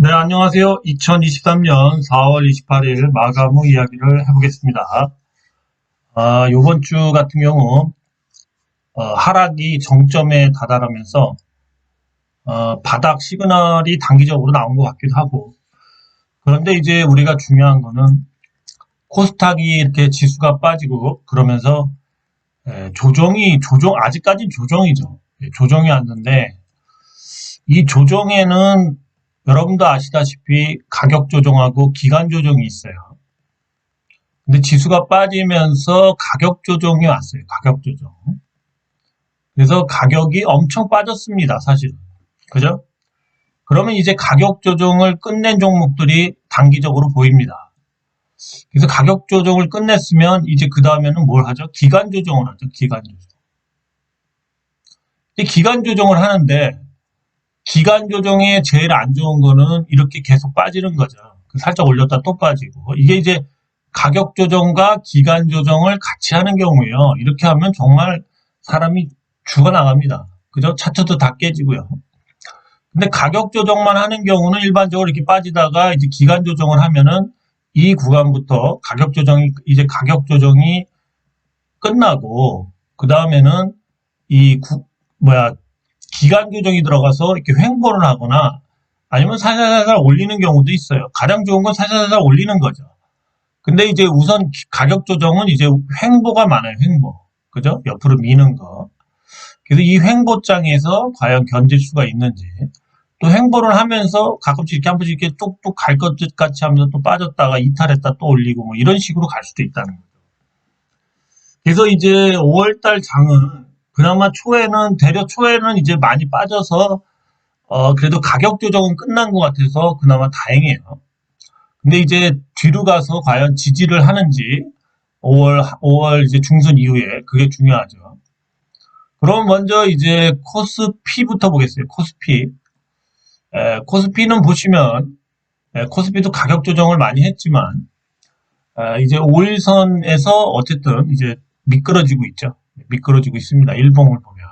네, 안녕하세요. 2023년 4월 28일 마감 후 이야기를 해보겠습니다. 요번 주 같은 경우, 하락이 정점에 다다르면서, 바닥 시그널이 단기적으로 나온 것 같기도 하고, 그런데 이제 우리가 중요한 거는 코스닥이 이렇게 지수가 빠지고 그러면서, 아직까지는 조정이죠. 조정이 왔는데, 이 조정에는 여러분도 아시다시피 가격 조정하고 기간 조정이 있어요. 근데 지수가 빠지면서 가격 조정이 왔어요. 가격 조정. 그래서 가격이 엄청 빠졌습니다. 사실은. 그죠? 그러면 이제 가격 조정을 끝낸 종목들이 단기적으로 보입니다. 그래서 가격 조정을 끝냈으면 이제 그 다음에는 뭘 하죠? 기간 조정을 하죠. 기간 조정. 기간 조정을 하는데 기간 조정에 제일 안 좋은 거는 이렇게 계속 빠지는 거죠. 살짝 올렸다 또 빠지고. 이게 이제 가격 조정과 기간 조정을 같이 하는 경우에요. 이렇게 하면 정말 사람이 죽어나갑니다. 그죠? 차트도 다 깨지고요. 근데 가격 조정만 하는 경우는 일반적으로 이렇게 빠지다가 이제 기간 조정을 하면은 이 구간부터 가격 조정이 끝나고, 그 다음에는 이 기간 조정이 들어가서 이렇게 횡보를 하거나 아니면 살살살살 올리는 경우도 있어요. 가장 좋은 건 살살살살 올리는 거죠. 근데 이제 우선 가격 조정은 이제 횡보가 많아요. 횡보. 그죠? 옆으로 미는 거. 그래서 이 횡보장에서 과연 견딜 수가 있는지, 또 횡보를 하면서 가끔씩 이렇게 한 번씩 이렇게 뚝뚝 갈 것 같이 하면서 또 빠졌다가 이탈했다 또 올리고 뭐 이런 식으로 갈 수도 있다는 거죠. 그래서 이제 5월달 장은 그나마 대려 초에는 이제 많이 빠져서 그래도 가격 조정은 끝난 것 같아서 그나마 다행이에요. 근데 이제 뒤로 가서 과연 지지를 하는지 5월 이제 중순 이후에 그게 중요하죠. 그럼 먼저 이제 코스피부터 보겠어요. 코스피. 코스피는 보시면 코스피도 가격 조정을 많이 했지만 이제 5일선에서 어쨌든 이제 미끄러지고 있죠. 미끄러지고 있습니다. 일봉을 보면.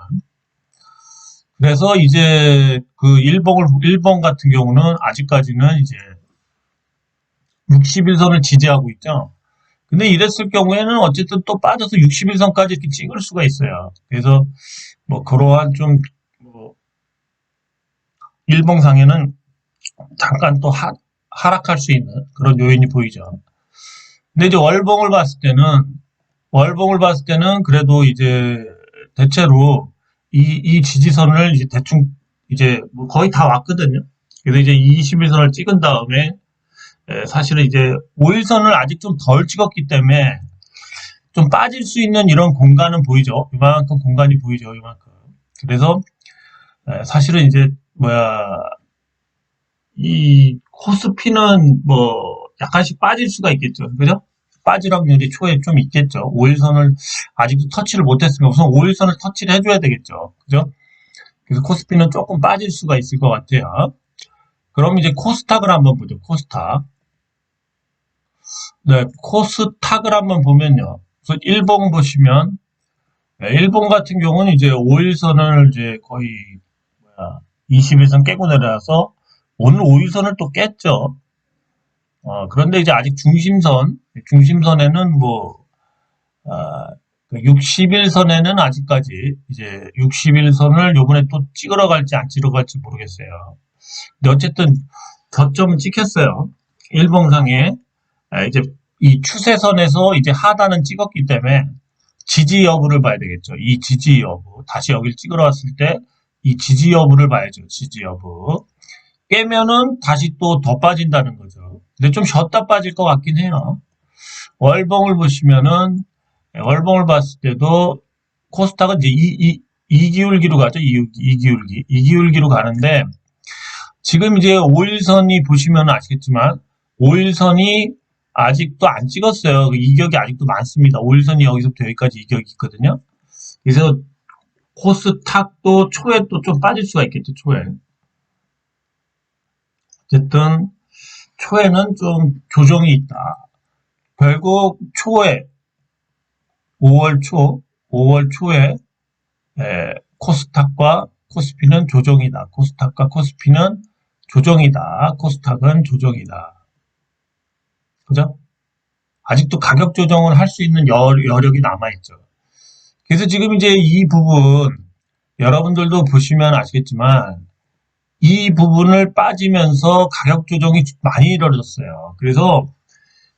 그래서 이제 그 일봉 같은 경우는 아직까지는 이제 60일선을 지지하고 있죠. 근데 이랬을 경우에는 어쨌든 또 빠져서 60일선까지 이렇게 찍을 수가 있어요. 그래서 뭐 그러한 좀뭐 일봉상에는 잠깐 또 하락할 수 있는 그런 요인이 보이죠. 근데 이제 월봉을 봤을 때는 그래도 이제 대체로 이 지지선을 이제 대충 이제 뭐 거의 다 왔거든요. 그래서 이제 21선을 찍은 다음에 사실은 이제 5일선을 아직 좀 덜 찍었기 때문에 좀 빠질 수 있는 이런 공간은 보이죠. 이만큼 공간이 보이죠. 이만큼. 그래서 사실은 이제 이 코스피는 뭐 약간씩 빠질 수가 있겠죠. 그죠? 빠질 확률이 초에 좀 있겠죠. 5일선을 아직도 터치를 못했으면 우선 5일선을 터치를 해줘야 되겠죠. 그죠? 그래서 코스피는 조금 빠질 수가 있을 것 같아요. 그럼 이제 코스닥을 한번 보죠. 코스닥. 네, 코스닥을 한번 보면요. 그래서 일봉 보시면, 일봉 같은 경우는 이제 5일선을 이제 거의 20일선 깨고 내려와서 오늘 5일선을 또 깼죠. 그런데 이제 아직 중심선에는 뭐, 60일선에는 아직까지 이제 60일선을 요번에 또 찍으러 갈지 안 찍으러 갈지 모르겠어요. 근데 어쨌든 저점은 찍혔어요. 일봉상에. 이제 이 추세선에서 이제 하단은 찍었기 때문에 지지 여부를 봐야 되겠죠. 이 지지 여부. 다시 여길 찍으러 왔을 때 이 지지 여부를 봐야죠. 지지 여부. 깨면은 다시 또 더 빠진다는 거죠. 근데 좀 쉬었다 빠질 것 같긴 해요. 월봉을 보시면은 월봉을 봤을 때도 코스닥은 이제 이기울기로 가죠. 이기울기로 가는데 지금 이제 5일선이 보시면 아시겠지만 5일선이 아직도 안 찍었어요. 그 이격이 아직도 많습니다. 5일선이 여기서부터 여기까지 이격이 있거든요. 그래서 코스닥도 초에 또 좀 빠질 수가 있겠죠. 초에. 어쨌든 초에는 좀 조정이 있다. 결국 초에 5월 초에 코스닥과 코스피는 조정이다. 코스닥과 코스피는 조정이다. 코스닥은 조정이다. 그죠? 아직도 가격 조정을 할 수 있는 여력이 남아있죠. 그래서 지금 이제 이 부분, 여러분들도 보시면 아시겠지만, 이 부분을 빠지면서 가격 조정이 많이 이루어졌어요. 그래서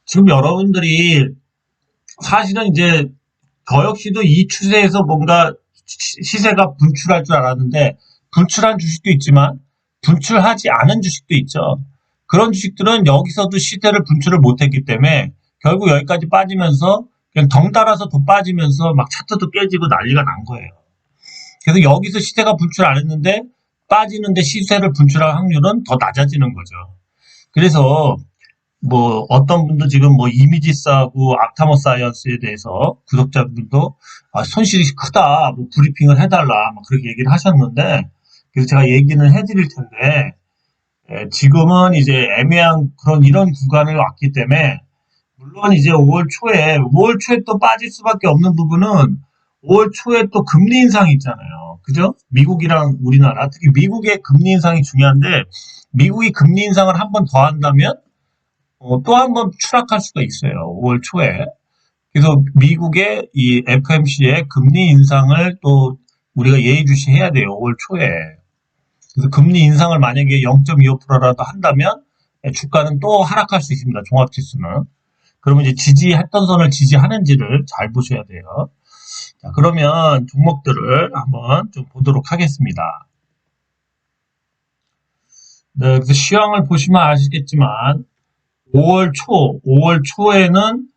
지금 여러분들이 사실은 이제 저 역시도 이 추세에서 뭔가 시세가 분출할 줄 알았는데 분출한 주식도 있지만 분출하지 않은 주식도 있죠. 그런 주식들은 여기서도 시세를 분출을 못했기 때문에 결국 여기까지 빠지면서 그냥 덩달아서 더 빠지면서 막 차트도 깨지고 난리가 난 거예요. 그래서 여기서 시세가 분출 안 했는데 빠지는데 시세를 분출할 확률은 더 낮아지는 거죠. 그래서 뭐 어떤 분도 지금 뭐 이미지스하고 악타모 사이언스에 대해서 구독자분도 손실이 크다, 뭐 브리핑을 해달라, 막 그렇게 얘기를 하셨는데 그래서 제가 얘기는 해드릴 텐데 지금은 이제 애매한 그런 이런 구간을 왔기 때문에 물론 이제 5월 초에 또 빠질 수밖에 없는 부분은 5월 초에 또 금리 인상이 있잖아요. 그죠? 미국이랑 우리나라, 특히 미국의 금리 인상이 중요한데 미국이 금리 인상을 한 번 더 한다면 또 한 번 추락할 수가 있어요. 5월 초에. 그래서 미국의 이 FMC의 금리 인상을 또 우리가 예의주시해야 돼요. 5월 초에. 그래서 금리 인상을 만약에 0.25%라도 한다면 주가는 또 하락할 수 있습니다. 종합지수는. 그러면 이제 지지했던 선을 지지하는지를 잘 보셔야 돼요. 자, 그러면 종목들을 한번 좀 보도록 하겠습니다. 네, 그래서 시황을 보시면 아시겠지만 5월 초에는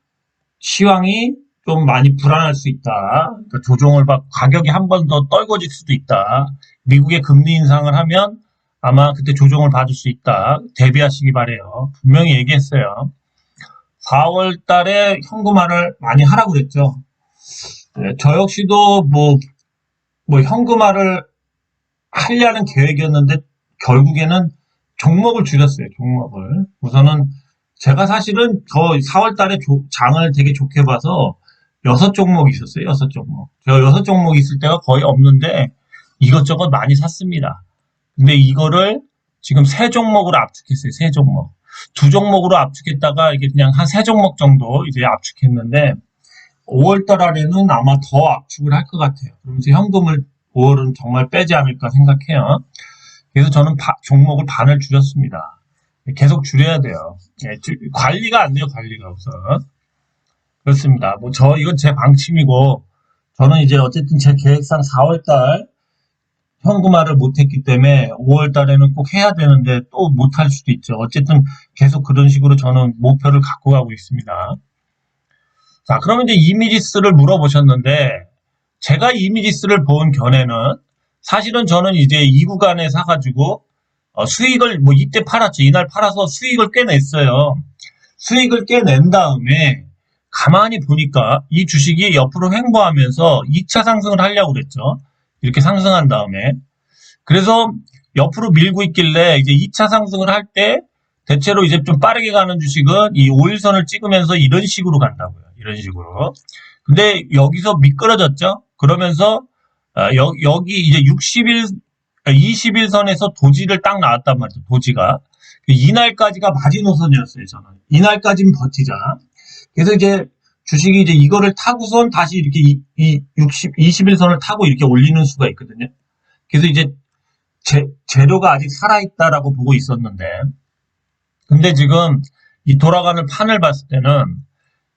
시황이 좀 많이 불안할 수 있다. 그러니까 조정을 받고 가격이 한 번 더 떨궈질 수도 있다. 미국의 금리 인상을 하면 아마 그때 조정을 받을 수 있다. 대비하시기 바래요. 분명히 얘기했어요. 4월 달에 현금화를 많이 하라고 그랬죠. 네, 저 역시도 뭐 현금화를 하려는 계획이었는데 결국에는 종목을 줄였어요. 종목을. 우선은 제가 사실은 저 4월 달에 장을 되게 좋게 봐서 6종목이 있었어요. 6종목. 제가 6종목이 있을 때가 거의 없는데 이것저것 많이 샀습니다. 근데 이거를 지금 3종목으로 압축했어요. 3종목. 2종목으로 압축했다가 이게 그냥 한 3종목 정도 이제 압축했는데 5월달 아래는 아마 더 압축을 할 것 같아요. 그러면서 현금을 5월은 정말 빼지 않을까 생각해요. 그래서 저는 종목을 반을 줄였습니다. 계속 줄여야 돼요. 관리가 안 돼요, 관리가 우선. 그렇습니다. 이건 제 방침이고, 저는 이제 어쨌든 제 계획상 4월달 현금화를 못했기 때문에 5월달에는 꼭 해야 되는데 또 못할 수도 있죠. 어쨌든 계속 그런 식으로 저는 목표를 갖고 가고 있습니다. 자, 그러면 이제 이미지스를 물어보셨는데, 제가 이미지스를 본 견해는 사실은 저는 이제 이 구간에 사가지고 수익을 이때 팔았죠. 이날 팔아서 수익을 꽤 냈어요. 수익을 꽤 낸 다음에 가만히 보니까 이 주식이 옆으로 횡보하면서 2차 상승을 하려고 그랬죠. 이렇게 상승한 다음에. 그래서 옆으로 밀고 있길래 이제 2차 상승을 할 때 대체로 이제 좀 빠르게 가는 주식은 이 5일선을 찍으면서 이런 식으로 간다고요. 이런 식으로. 근데 여기서 미끄러졌죠. 그러면서 여기 이제 20일선에서 도지를 딱 나왔단 말이죠. 도지가. 이날까지가 마지노선이었어요. 저는. 이날까지는 버티자. 그래서 이제 주식이 이제 이거를 타고선 다시 이렇게 20일선을 타고 이렇게 올리는 수가 있거든요. 그래서 이제 재료가 아직 살아있다라고 보고 있었는데, 근데 지금 이 돌아가는 판을 봤을 때는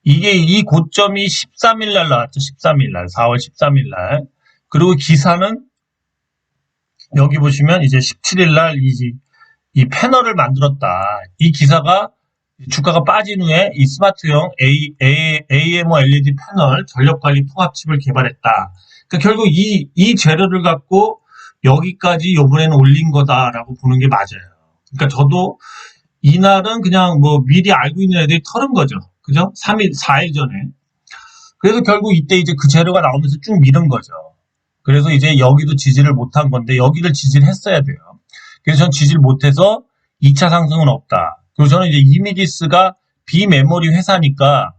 이게 이 고점이 13일날 나왔죠. 13일날, 4월 13일날. 그리고 기사는 여기 보시면 이제 17일날 이 패널을 만들었다. 이 기사가 주가가 빠진 후에 이 스마트형 AMOLED 패널 전력관리 통합칩을 개발했다. 그러니까 결국 이 재료를 갖고 여기까지 요번에는 올린 거다라고 보는 게 맞아요. 그러니까 저도 이날은 그냥 미리 알고 있는 애들이 털은 거죠. 그죠? 4일 전에. 그래서 결국 이때 이제 그 재료가 나오면서 쭉 밀은 거죠. 그래서 이제 여기도 지지를 못한 건데 여기를 지지를 했어야 돼요. 그래서 전 지지를 못해서 2차 상승은 없다. 그리고 저는 이제 이미지스가 비메모리 회사니까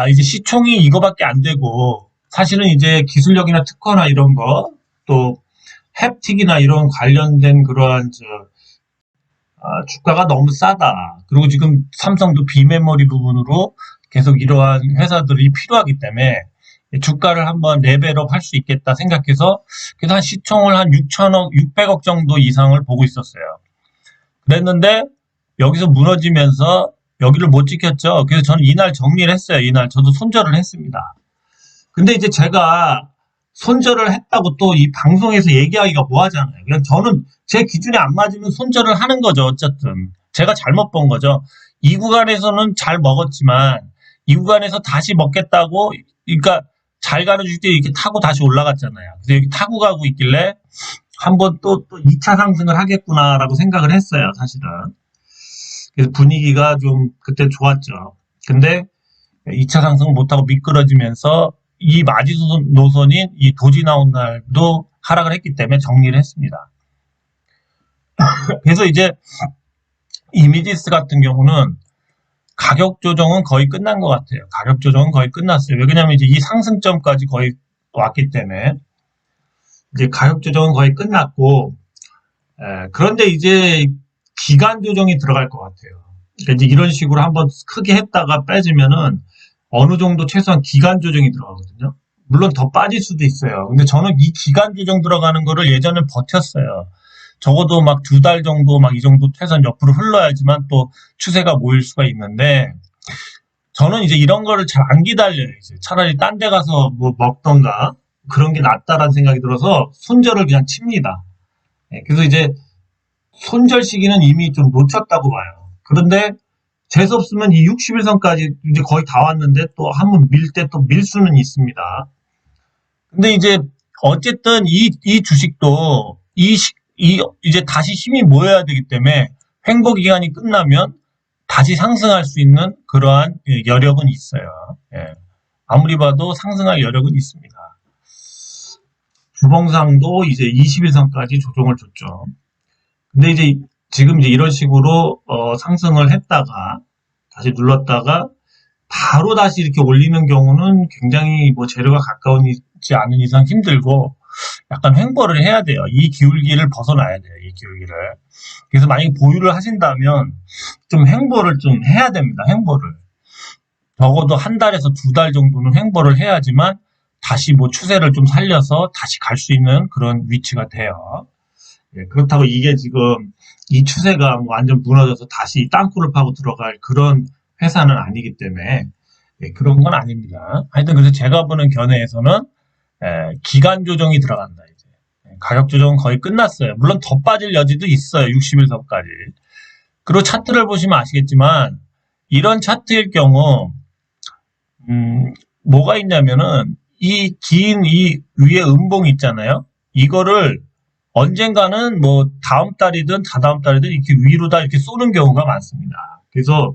이제 시총이 이거밖에 안 되고 사실은 이제 기술력이나 특허나 이런 거 또 햅틱이나 이런 관련된 그러한 주가가 너무 싸다. 그리고 지금 삼성도 비메모리 부분으로 계속 이러한 회사들이 필요하기 때문에 주가를 한번 레벨업 할 수 있겠다 생각해서 그래서 한 시총을 한 6천억, 600억 정도 이상을 보고 있었어요. 그랬는데 여기서 무너지면서 여기를 못 지켰죠. 그래서 저는 이날 정리를 했어요. 이날 저도 손절을 했습니다. 근데 이제 제가 손절을 했다고 또 이 방송에서 얘기하기가 뭐하잖아요. 그냥 저는 제 기준에 안 맞으면 손절을 하는 거죠. 어쨌든 제가 잘못 본 거죠. 이 구간에서는 잘 먹었지만 이 구간에서 다시 먹겠다고, 그러니까 잘 가는 주때 이렇게 타고 다시 올라갔잖아요. 그래서 여기 타고 가고 있길래 한번 또 2차 상승을 하겠구나라고 생각을 했어요. 사실은. 그래서 분위기가 좀 그때 좋았죠. 근데 2차 상승을 못하고 미끄러지면서 이 마지노선인 이 도지 나온 날도 하락을 했기 때문에 정리를 했습니다. 그래서 이제 이미지스 같은 경우는 가격 조정은 거의 끝난 것 같아요. 가격 조정은 거의 끝났어요. 왜냐면 이제 이 상승점까지 거의 왔기 때문에 이제 가격 조정은 거의 끝났고, 그런데 이제 기간 조정이 들어갈 것 같아요. 그러니까 이제 이런 식으로 한번 크게 했다가 빼지면은 어느 정도 최소한 기간 조정이 들어가거든요. 물론 더 빠질 수도 있어요. 근데 저는 이 기간 조정 들어가는 거를 예전에 버텼어요. 적어도 막 2달 정도 막 이 정도 최소한 옆으로 흘러야지만 또 추세가 모일 수가 있는데, 저는 이제 이런 거를 잘 안 기다려요. 이제 차라리 딴 데 가서 뭐 먹던가 그런 게 낫다라는 생각이 들어서 손절을 그냥 칩니다. 그래서 이제 손절 시기는 이미 좀 놓쳤다고 봐요. 그런데 재수없으면 이 60일선까지 이제 거의 다 왔는데 또 한번 밀 때 또 밀 수는 있습니다. 근데 이제 어쨌든 이 주식도 이제 다시 힘이 모여야 되기 때문에 횡보 기간이 끝나면 다시 상승할 수 있는 그러한 여력은 있어요. 예. 아무리 봐도 상승할 여력은 있습니다. 주봉상도 이제 21선까지 조정을 줬죠. 근데 이제 지금 이제 이런 식으로 상승을 했다가 다시 눌렀다가 바로 다시 이렇게 올리는 경우는 굉장히 뭐 재료가 가까우지 않은 이상 힘들고 약간 횡보를 해야 돼요. 이 기울기를 벗어나야 돼요. 이 기울기를. 그래서 만약에 보유를 하신다면 좀 횡보를 좀 해야 됩니다. 횡보를. 적어도 한 달에서 2달 정도는 횡보를 해야지만 다시 뭐 추세를 좀 살려서 다시 갈 수 있는 그런 위치가 돼요. 예, 그렇다고 이게 지금 이 추세가 뭐 완전 무너져서 다시 땅굴을 파고 들어갈 그런 회사는 아니기 때문에 그런 건 아닙니다. 하여튼 그래서 제가 보는 견해에서는 기간 조정이 들어간다. 이제 가격 조정은 거의 끝났어요. 물론 더 빠질 여지도 있어요. 60일선까지. 그리고 차트를 보시면 아시겠지만 이런 차트일 경우 뭐가 있냐면은 이 긴 이 위에 음봉 있잖아요. 이거를 언젠가는 뭐 다음 달이든 다다음 달이든 이렇게 위로 다 이렇게 쏘는 경우가 많습니다. 그래서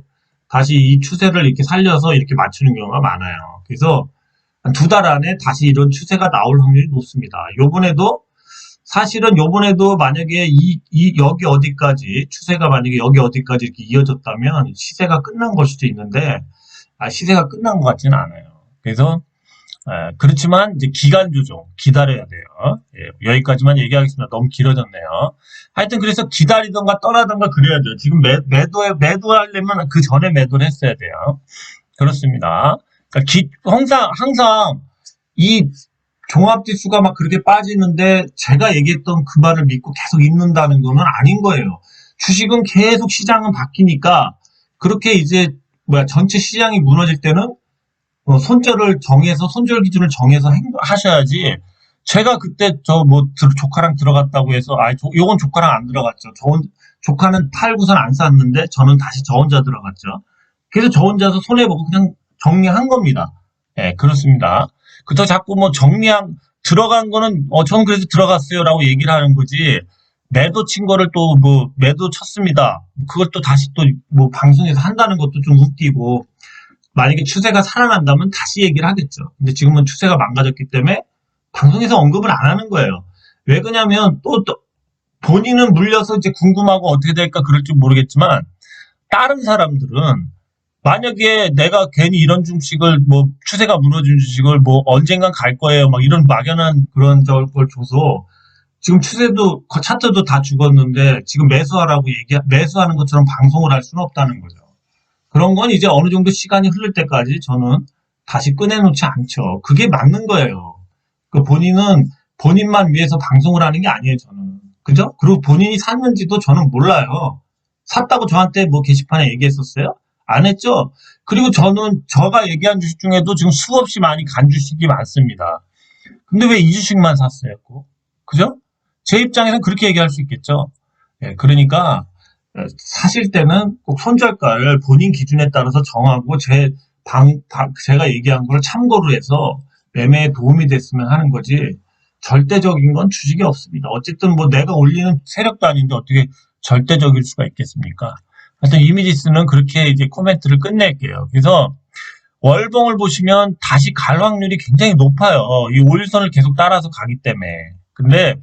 다시 이 추세를 이렇게 살려서 이렇게 맞추는 경우가 많아요. 그래서 한 2달 안에 다시 이런 추세가 나올 확률이 높습니다. 사실은 요번에도 만약에 여기 어디까지, 추세가 만약에 여기 어디까지 이렇게 이어졌다면 시세가 끝난 걸 수도 있는데, 시세가 끝난 것 같지는 않아요. 그래서, 그렇지만 이제 기간 조정, 기다려야 돼요. 예, 여기까지만 얘기하겠습니다. 너무 길어졌네요. 하여튼 그래서 기다리던가 떠나던가 그래야 돼요. 지금 매도하려면 그 전에 매도를 했어야 돼요. 그렇습니다. 그러니까 항상 이 종합지수가 막 그렇게 빠지는데 제가 얘기했던 그 말을 믿고 계속 있는다는 거는 아닌 거예요. 주식은 계속 시장은 바뀌니까 그렇게 이제 전체 시장이 무너질 때는 손절 기준을 정해서 하셔야지. 제가 그때 조카랑 들어갔다고 해서 요건 조카랑 안 들어갔죠. 조카는 팔고선 안 샀는데 저는 다시 저 혼자 들어갔죠. 그래서 저 혼자서 손해보고 그냥 정리한 겁니다. 예, 그렇습니다. 그렇다고 자꾸 들어간 거는, 저는 그래서 들어갔어요라고 얘기를 하는 거지, 매도 친 거를 또 매도 쳤습니다. 그걸 또 다시 방송에서 한다는 것도 좀 웃기고, 만약에 추세가 살아난다면 다시 얘기를 하겠죠. 근데 지금은 추세가 망가졌기 때문에 방송에서 언급을 안 하는 거예요. 왜 그러냐면 또 본인은 물려서 이제 궁금하고 어떻게 될까 그럴 줄 모르겠지만, 다른 사람들은 만약에 내가 괜히 이런 주식을 추세가 무너진 주식을 언젠간 갈 거예요. 막 이런 막연한 그런 걸 줘서 지금 추세도 차트도 다 죽었는데 지금 매수하라고 매수하는 것처럼 방송을 할 수는 없다는 거죠. 그런 건 이제 어느 정도 시간이 흐를 때까지 저는 다시 꺼내놓지 않죠. 그게 맞는 거예요. 그 본인은 본인만 위해서 방송을 하는 게 아니에요, 저는. 그죠? 그리고 본인이 샀는지도 저는 몰라요. 샀다고 저한테 뭐 게시판에 얘기했었어요? 안 했죠? 그리고 저는 제가 얘기한 주식 중에도 지금 수없이 많이 간 주식이 많습니다. 근데 왜 이 주식만 샀어요? 그죠? 제 입장에서는 그렇게 얘기할 수 있겠죠. 예, 그러니까 사실 때는 꼭 손절가를 본인 기준에 따라서 정하고 제가 얘기한 걸 참고로 해서 매매에 도움이 됐으면 하는 거지 절대적인 건 주식이 없습니다. 어쨌든 뭐 내가 올리는 세력도 아닌데 어떻게 절대적일 수가 있겠습니까? 하여튼 이미지스는 그렇게 이제 코멘트를 끝낼게요. 그래서 월봉을 보시면 다시 갈 확률이 굉장히 높아요. 이 5일선을 계속 따라서 가기 때문에. 근데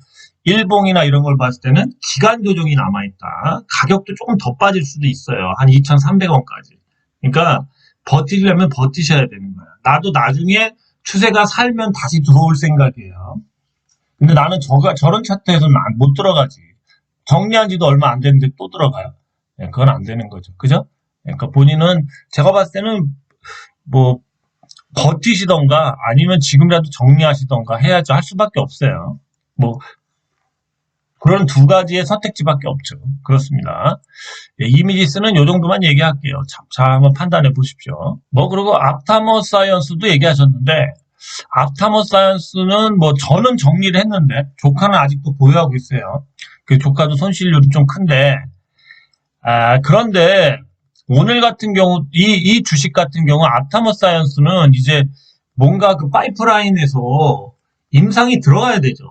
일봉이나 이런 걸 봤을 때는 기간 조정이 남아있다. 가격도 조금 더 빠질 수도 있어요. 한 2,300원까지. 그러니까 버티려면 버티셔야 되는 거야. 나도 나중에 추세가 살면 다시 들어올 생각이에요. 근데 나는 저런 차트에서는 못 들어가지. 정리한 지도 얼마 안 됐는데 또 들어가요. 네, 그건 안 되는 거죠. 그죠? 그러니까 본인은 제가 봤을 때는 뭐 버티시던가 아니면 지금이라도 정리하시던가 해야죠. 할 수밖에 없어요. 뭐 그런 두 가지의 선택지밖에 없죠. 그렇습니다. 예, 이미지스는 이 정도만 얘기할게요. 잘 한번 판단해 보십시오. 뭐 그리고 앞타머 사이언스도 얘기하셨는데 앞타머 사이언스는 뭐 저는 정리를 했는데 조카는 아직도 보유하고 있어요. 그 조카도 손실률이 좀 큰데 그런데 오늘 같은 경우 이 주식 같은 경우 앞타머 사이언스는 이제 뭔가 그 파이프라인에서 임상이 들어가야 되죠.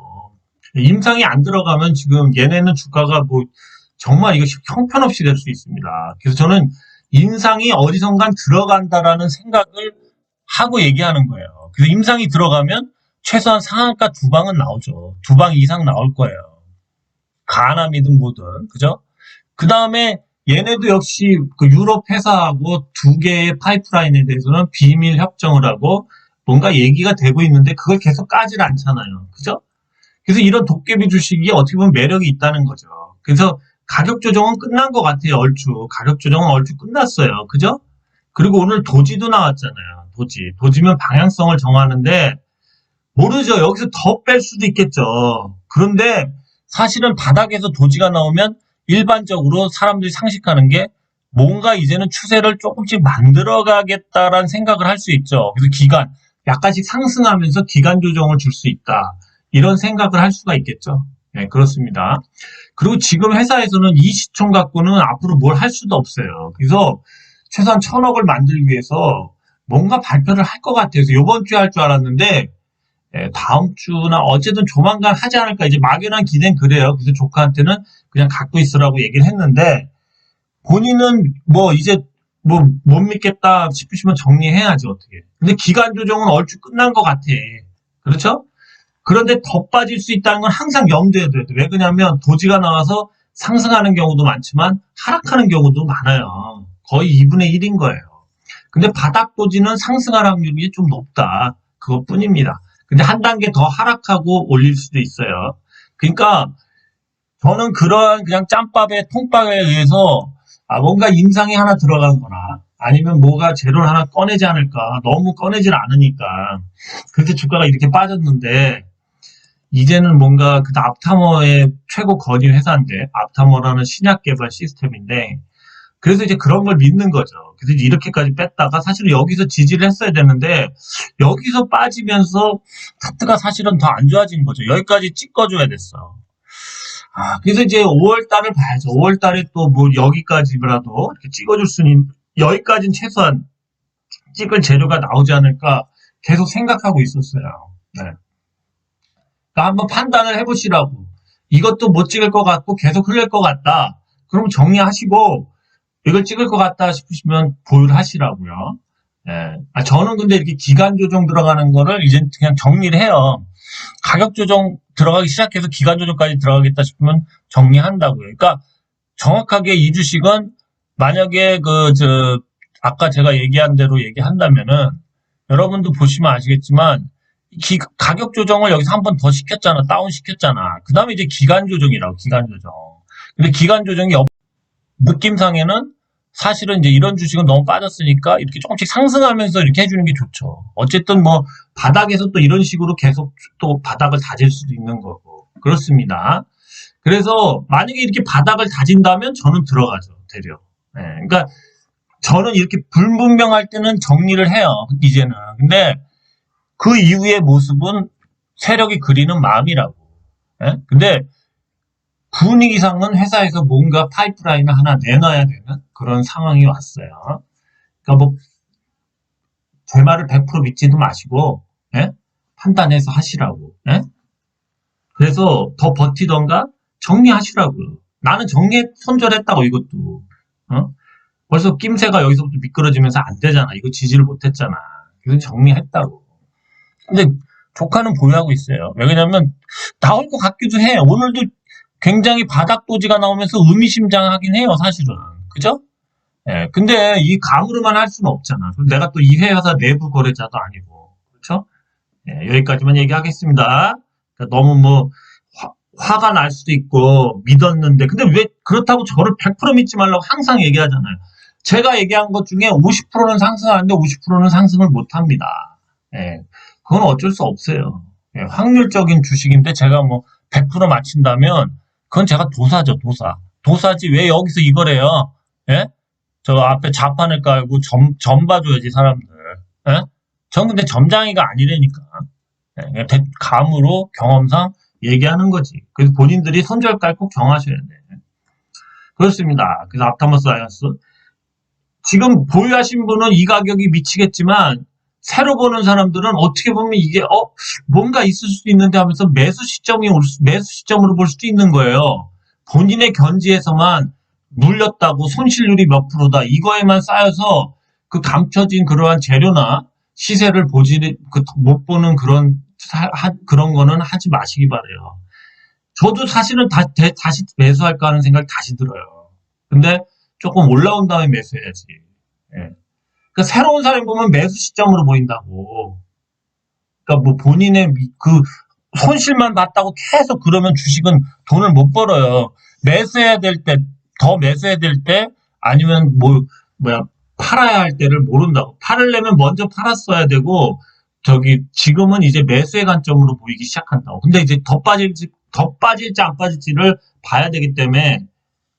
임상이 안 들어가면 지금 얘네는 주가가 뭐 정말 이거 형편없이 될 수 있습니다. 그래서 저는 임상이 어디선간 들어간다라는 생각을 하고 얘기하는 거예요. 그래서 임상이 들어가면 최소한 상한가 두 방은 나오죠. 두 방 이상 나올 거예요. 가나미든 뭐든 그죠? 그 다음에 얘네도 역시 그 유럽 회사하고 두 개의 파이프라인에 대해서는 비밀 협정을 하고 뭔가 얘기가 되고 있는데 그걸 계속 까질 않잖아요. 그죠? 그래서 이런 도깨비 주식이 어떻게 보면 매력이 있다는 거죠. 그래서 가격 조정은 끝난 것 같아요. 얼추. 가격 조정은 얼추 끝났어요. 그죠? 그리고 오늘 도지도 나왔잖아요. 도지면 방향성을 정하는데 모르죠. 여기서 더 뺄 수도 있겠죠. 그런데 사실은 바닥에서 도지가 나오면 일반적으로 사람들이 상식하는 게 뭔가 이제는 추세를 조금씩 만들어가겠다라는 생각을 할 수 있죠. 그래서 약간씩 상승하면서 기간 조정을 줄 수 있다. 이런 생각을 할 수가 있겠죠. 네, 그렇습니다. 그리고 지금 회사에서는 이 시총 갖고는 앞으로 뭘 할 수도 없어요. 그래서 최소한 1,000억을 만들기 위해서 뭔가 발표를 할 것 같아요. 그래서 이번 주에 할 줄 알았는데 다음 주나 어쨌든 조만간 하지 않을까 이제 막연한 기대는 그래요. 그래서 조카한테는 그냥 갖고 있으라고 얘기를 했는데 본인은 뭐 이제 뭐 못 믿겠다 싶으시면 정리해야죠. 어떻게. 근데 기간 조정은 얼추 끝난 것 같아. 그렇죠? 그런데 더 빠질 수 있다는 건 항상 염두에 둬야 돼. 왜 그러냐면 도지가 나와서 상승하는 경우도 많지만 하락하는 경우도 많아요. 거의 2분의 1인 거예요. 근데 바닥 도지는 상승할 확률이 좀 높다. 그것뿐입니다. 근데 한 단계 더 하락하고 올릴 수도 있어요. 그러니까 저는 그러한 그냥 짬밥에 통밥에 의해서 뭔가 임상이 하나 들어간 거나 아니면 뭐가 재료를 하나 꺼내지 않을까. 너무 꺼내질 않으니까. 그렇게 주가가 이렇게 빠졌는데 이제는 뭔가 그 앞타머의 최고 권위 회사인데 앞타머라는 신약 개발 시스템인데 그래서 이제 그런 걸 믿는 거죠. 그래서 이렇게까지 뺐다가 사실은 여기서 지지를 했어야 되는데 여기서 빠지면서 차트가 사실은 더 안 좋아진 거죠. 여기까지 찍어줘야 됐어. 그래서 이제 5월 달을 봐야죠. 5월 달에 또 뭐 여기까지라도 이렇게 찍어줄 수는 여기까지는 최소한 찍을 재료가 나오지 않을까 계속 생각하고 있었어요. 네. 그러니까 한번 판단을 해보시라고. 이것도 못 찍을 것 같고 계속 흘릴 것 같다. 그럼 정리하시고 이걸 찍을 것 같다 싶으시면 보유를 하시라고요. 예. 저는 근데 이렇게 기간 조정 들어가는 거를 이제 그냥 정리를 해요. 가격 조정 들어가기 시작해서 기간 조정까지 들어가겠다 싶으면 정리한다고요. 그러니까 정확하게 이 주식은 만약에 아까 제가 얘기한 대로 얘기한다면은 여러분도 보시면 아시겠지만 가격 조정을 여기서 한 번 더 시켰잖아. 다운 시켰잖아. 그 다음에 이제 기간 조정이라고, 기간 조정. 근데 기간 조정이 느낌상에는 사실은 이제 이런 주식은 너무 빠졌으니까 이렇게 조금씩 상승하면서 이렇게 해주는 게 좋죠. 어쨌든 뭐 바닥에서 또 이런 식으로 계속 또 바닥을 다질 수도 있는 거고. 그렇습니다. 그래서 만약에 이렇게 바닥을 다진다면 저는 들어가죠. 되려. 예, 그러니까 저는 이렇게 불분명할 때는 정리를 해요. 이제는. 근데 그 이후의 모습은 세력이 그리는 마음이라고. 예? 근데 분위기상은 회사에서 뭔가 파이프라인을 하나 내놔야 되는 그런 상황이 왔어요. 그러니까 뭐 제 말을 100% 믿지도 마시고, 예? 판단해서 하시라고. 예? 그래서 더 버티던가 정리하시라고요. 나는 손절했다고 이것도. 어? 벌써 낌새가 여기서부터 미끄러지면서 안 되잖아. 이거 지지를 못했잖아. 이거 정리했다고. 근데 조카는 보유하고 있어요. 왜냐면 나올 것 같기도 해. 오늘도 굉장히 바닥 도지가 나오면서 의미심장하긴 해요, 사실은. 그죠? 예. 근데 이 감으로만 할 수는 없잖아. 내가 또 이 회사 내부 거래자도 아니고. 그렇죠? 예, 여기까지만 얘기하겠습니다. 그러니까 너무 뭐 화가 날 수도 있고 믿었는데 근데 왜 그렇다고 저를 100% 믿지 말라고 항상 얘기하잖아요. 제가 얘기한 것 중에 50%는 상승하는데 50%는 상승을 못합니다. 예, 그건 어쩔 수 없어요. 예, 확률적인 주식인데 제가 뭐 100% 맞춘다면 그건 제가 도사죠, 도사. 도사지 왜 여기서 이걸 해요? 예? 저 앞에 자판을 깔고 점 봐줘야지 사람들. 예? 전 근데 점장이가 아니라니까. 예, 감으로 경험상 얘기하는 거지. 그래서 본인들이 손절가를 꼭 정하셔야 돼. 그렇습니다. 그래서 앞타머스 사이언스 지금 보유하신 분은 이 가격이 미치겠지만 새로 보는 사람들은 어떻게 보면 이게 뭔가 있을 수도 있는데 하면서 매수 시점으로 볼 수도 있는 거예요. 본인의 견지에서만 물렸다고 손실률이 몇 프로다 이거에만 쌓여서 그 감춰진 그러한 재료나 시세를 못 보는 그런 거는 하지 마시기 바래요. 저도 사실은 다시 매수할까 하는 생각이 다시 들어요. 근데 조금 올라온 다음에 매수해야지. 예. 그러니까 새로운 사람이 보면 매수 시점으로 보인다고. 그러니까 뭐 본인의 그 손실만 봤다고 계속 그러면 주식은 돈을 못 벌어요. 매수해야 될 때, 더 매수해야 될 때, 아니면 팔아야 할 때를 모른다고. 팔으려면 먼저 팔았어야 되고, 지금은 이제 매수의 관점으로 보이기 시작한다고. 근데 이제 더 빠질지 안 빠질지를 봐야 되기 때문에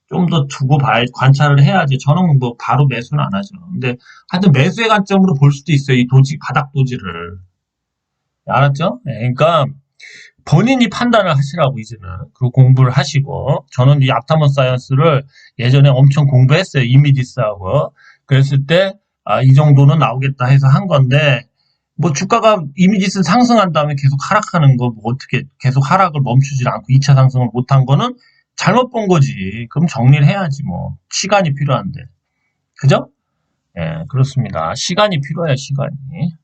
좀 더 두고 관찰을 해야지. 저는 뭐 바로 매수는 안 하죠. 근데 하여튼 매수의 관점으로 볼 수도 있어요. 이 바닥 도지를. 알았죠? 네, 그러니까 본인이 판단을 하시라고 이제는. 그 공부를 하시고. 저는 이 앞타머 사이언스를 예전에 엄청 공부했어요. 이미디스하고. 그랬을 때, 이 정도는 나오겠다 해서 한 건데, 뭐 주가가 이미지스 상승한 다음에 계속 하락하는 거, 뭐 어떻게 계속 하락을 멈추지 않고 2차 상승을 못한 거는 잘못 본 거지. 그럼 정리를 해야지 뭐. 시간이 필요한데. 그죠? 예, 그렇습니다. 시간이 필요해요, 시간이.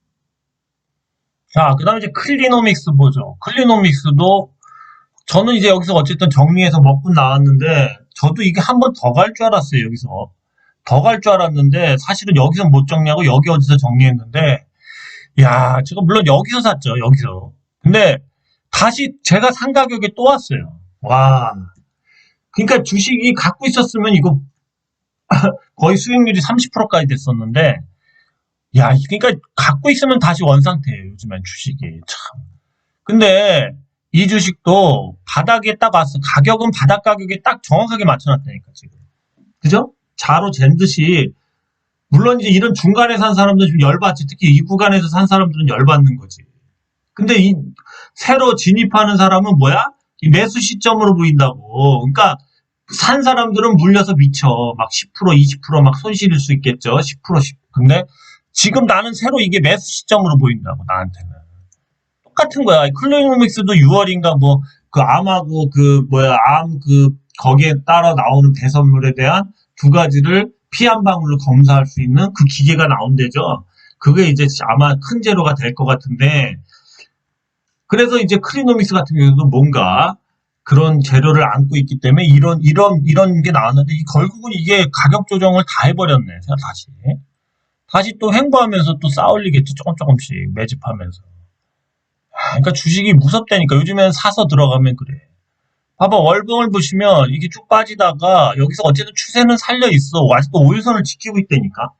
자, 그 다음에 이제 클리노믹스 보죠. 클리노믹스도 저는 이제 여기서 어쨌든 정리해서 먹고 나왔는데 저도 이게 한 번 더 갈 줄 알았어요, 여기서. 더 갈 줄 알았는데 사실은 여기서 못 정리하고 여기 어디서 정리했는데 야, 제가 물론 여기서 샀죠, 여기서. 근데 다시 제가 산 가격에 또 왔어요. 와. 그러니까 주식이 갖고 있었으면 이거 거의 수익률이 30%까지 됐었는데 야, 그러니까 갖고 있으면 다시 원상태예요, 요즘엔 주식이. 참. 근데 이 주식도 바닥에 딱 왔어. 가격은 바닥 가격에 딱 정확하게 맞춰놨다니까, 지금. 그죠? 자로 잰 듯이. 물론 이제 이런 중간에 산 사람들 좀 열받지. 특히 이 구간에서 산 사람들은 열받는 거지. 근데 이 새로 진입하는 사람은 뭐야? 이 매수 시점으로 보인다고. 그러니까 산 사람들은 물려서 미쳐. 막 10%, 20%막 손실일 수 있겠죠. 10%, 10%. 근데 지금 나는 새로 이게 매수 시점으로 보인다고, 나한테는. 똑같은 거야. 클로이노믹스도 6월인가 뭐, 암하고 거기에 따라 나오는 배선물에 대한 두 가지를 피 한 방울로 검사할 수 있는 그 기계가 나온대죠. 그게 이제 아마 큰 재료가 될 것 같은데, 그래서 이제 클리노믹스 같은 경우도 뭔가 그런 재료를 안고 있기 때문에 이런 게 나왔는데, 결국은 이게 가격 조정을 다 해버렸네, 다시 또 횡보하면서 또 쌓아올리겠지, 조금씩 매집하면서. 그러니까 주식이 무섭다니까. 요즘엔 사서 들어가면 그래. 봐봐, 월봉을 보시면 이게 쭉 빠지다가 여기서 어쨌든 추세는 살려 있어. 아직도 5일선을 지키고 있다니까.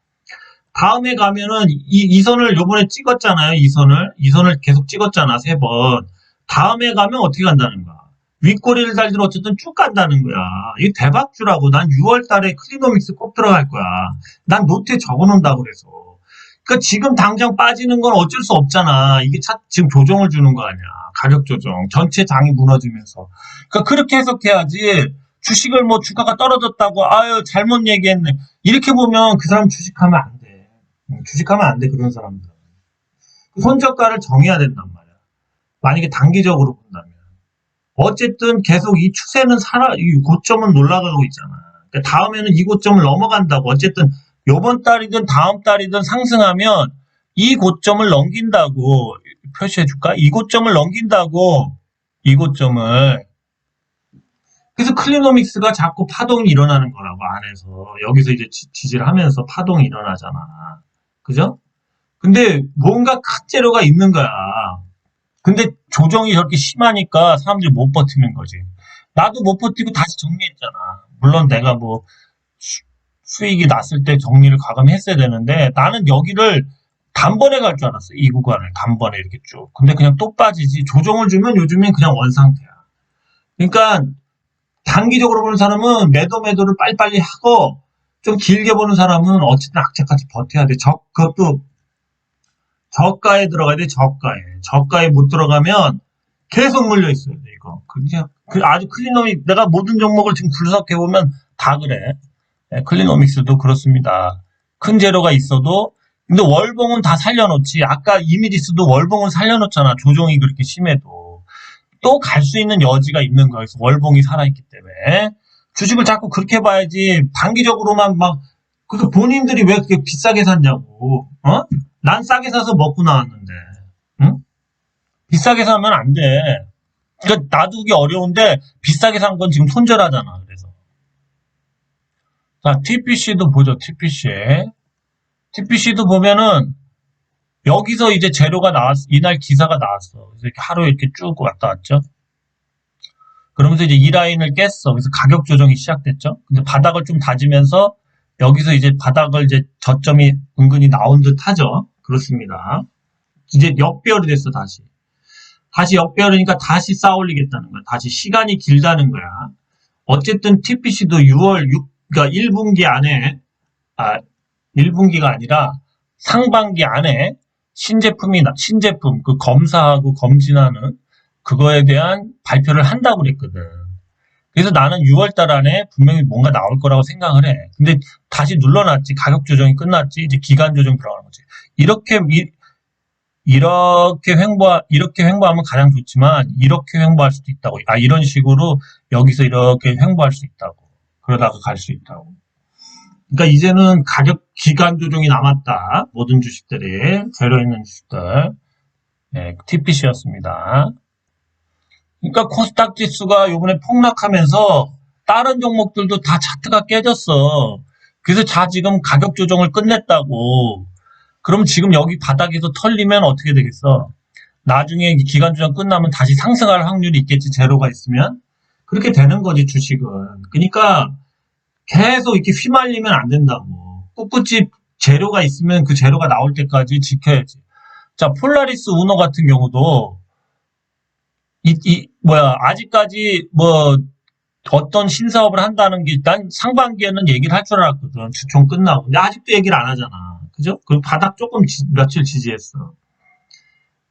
다음에 가면은 이 선을 요번에 찍었잖아요. 이 선을 계속 찍었잖아. 3번. 다음에 가면 어떻게 간다는 거야? 윗꼬리를 달리는 어쨌든 쭉 간다는 거야. 이게 대박주라고. 난 6월 달에 클리노믹스 꼭 들어갈 거야. 난 노트에 적어놓는다고 그래서. 그러니까 지금 당장 빠지는 건 어쩔 수 없잖아. 이게 지금 조정을 주는 거 아니야. 가격 조정. 전체 장이 무너지면서. 그러니까 그렇게 해석해야지. 주식을 뭐 주가가 떨어졌다고 아유 잘못 얘기했네. 이렇게 보면 그 사람 주식하면 안 돼. 주식하면 안 돼. 그런 사람들은. 손절가를 정해야 된단 말이야. 만약에 단기적으로 본다면. 어쨌든 계속 이 추세는 이 고점은 올라가고 있잖아. 그러니까 다음에는 이 고점을 넘어간다고. 어쨌든 요번 달이든 다음 달이든 상승하면 이 고점을 넘긴다고. 표시해 줄까? 이 고점을 넘긴다고. 이 고점을. 그래서 클리노믹스가 자꾸 파동이 일어나는 거라고 안에서. 여기서 이제 지지를 하면서 파동이 일어나잖아. 그죠? 근데 뭔가 큰 재료가 있는 거야. 근데 조정이 저렇게 심하니까 사람들이 못 버티는 거지. 나도 못 버티고 다시 정리했잖아. 물론 내가 뭐 수익이 났을 때 정리를 과감히 했어야 되는데 나는 여기를 단번에 갈 줄 알았어. 이 구간을 단번에 이렇게 쭉. 근데 그냥 또 빠지지. 조정을 주면 요즘엔 그냥 원상태야. 그러니까 단기적으로 보는 사람은 매도를 빨리빨리 하고 좀 길게 보는 사람은 어쨌든 악재까지 버텨야 돼. 그것도 저가에 들어가야 돼. 저가에 못 들어가면 계속 물려 있어야 돼. 이거. 그냥 아주 내가 모든 종목을 지금 분석해 보면 다 그래. 네, 클리노믹스도 그렇습니다. 큰 재료가 있어도 근데 월봉은 다 살려놓지. 아까 이미디스도 월봉은 살려놓잖아. 조정이 그렇게 심해도 또 갈 수 있는 여지가 있는 거야. 그래서 월봉이 살아있기 때문에 주식을 자꾸 그렇게 봐야지. 단기적으로만 막 그래서 본인들이 왜 그렇게 비싸게 샀냐고. 어? 난 싸게 사서 먹고 나왔는데. 응? 비싸게 사면 안 돼. 그러니까 놔두기 어려운데 비싸게 산 건 지금 손절하잖아. 그래서. 자, TPC도 보죠. TPC도 보면은 여기서 이제 재료가 나왔어. 이날 기사가 나왔어. 그래서 이렇게 하루 이렇게 쭉 왔다 갔죠. 그러면서 이제 이 라인을 깼어. 그래서 가격 조정이 시작됐죠. 근데 바닥을 좀 다지면서 여기서 이제 바닥을 이제 저점이 은근히 나온 듯 하죠. 그렇습니다. 이제 역배열이 됐어, 다시. 다시 역배열이니까 다시 쌓아 올리겠다는 거야. 다시 시간이 길다는 거야. 어쨌든 TPC도 6월 그러니까 1분기 안에, 1분기가 아니라 상반기 안에 신제품, 그 검사하고 검진하는 그거에 대한 발표를 한다고 그랬거든. 그래서 나는 6월달 안에 분명히 뭔가 나올 거라고 생각을 해. 근데 다시 눌러놨지. 가격 조정이 끝났지. 이제 기간 조정 들어가는 거지. 이렇게 횡보하면 가장 좋지만, 이렇게 횡보할 수도 있다고. 이런 식으로 여기서 이렇게 횡보할 수 있다고. 그러다가 갈 수 있다고. 그러니까 이제는 기간 조정이 남았다. 모든 주식들이. 재료 있는 주식들. 네, TPC였습니다. 그러니까 코스닥 지수가 요번에 폭락하면서 다른 종목들도 다 차트가 깨졌어. 그래서 지금 가격 조정을 끝냈다고. 그럼 지금 여기 바닥에서 털리면 어떻게 되겠어? 나중에 기간 조정 끝나면 다시 상승할 확률이 있겠지. 재료가 있으면. 그렇게 되는 거지, 주식은. 그러니까 계속 이렇게 휘말리면 안 된다고. 꿋꿋이 재료가 있으면 그 재료가 나올 때까지 지켜야지. 자, 폴라리스 우노 같은 경우도 아직까지 어떤 신사업을 한다는 게, 난 상반기에는 얘기를 할 줄 알았거든. 주총 끝나고. 근데 아직도 얘기를 안 하잖아. 그죠? 그리고 바닥 조금 며칠 지지했어.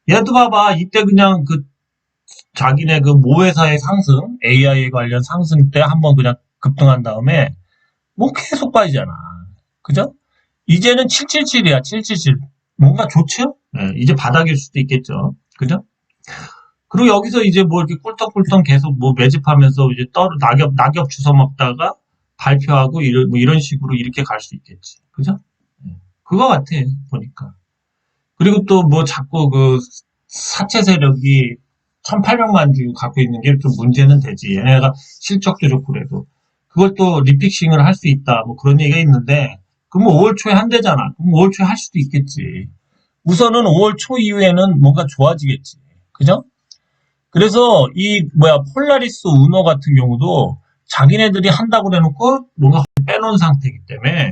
얘도 봐봐. 이때 그냥 자기네 모회사의 상승, AI 관련 상승 때 한번 그냥 급등한 다음에, 계속 빠지잖아. 그죠? 이제는 777이야, 777. 뭔가 좋죠? 네, 이제 바닥일 수도 있겠죠. 그죠? 그리고 여기서 이제 이렇게 꿀떡꿀떡 계속 매집하면서 이제 낙엽 주워 먹다가 발표하고 이런 식으로 이렇게 갈 수 있겠지. 그죠? 그거 같아, 보니까. 그리고 또 자꾸 사채 세력이 1800만 주 갖고 있는 게 좀 문제는 되지. 얘네가 실적도 좋고 그래도. 그걸 또 리픽싱을 할 수 있다. 그런 얘기가 있는데, 그럼 5월 초에 한대잖아. 그럼 5월 초에 할 수도 있겠지. 우선은 5월 초 이후에는 뭔가 좋아지겠지. 그죠? 그래서 이 뭐야 폴라리스 우노 같은 경우도 자기네들이 한다고 해놓고 뭔가 빼놓은 상태이기 때문에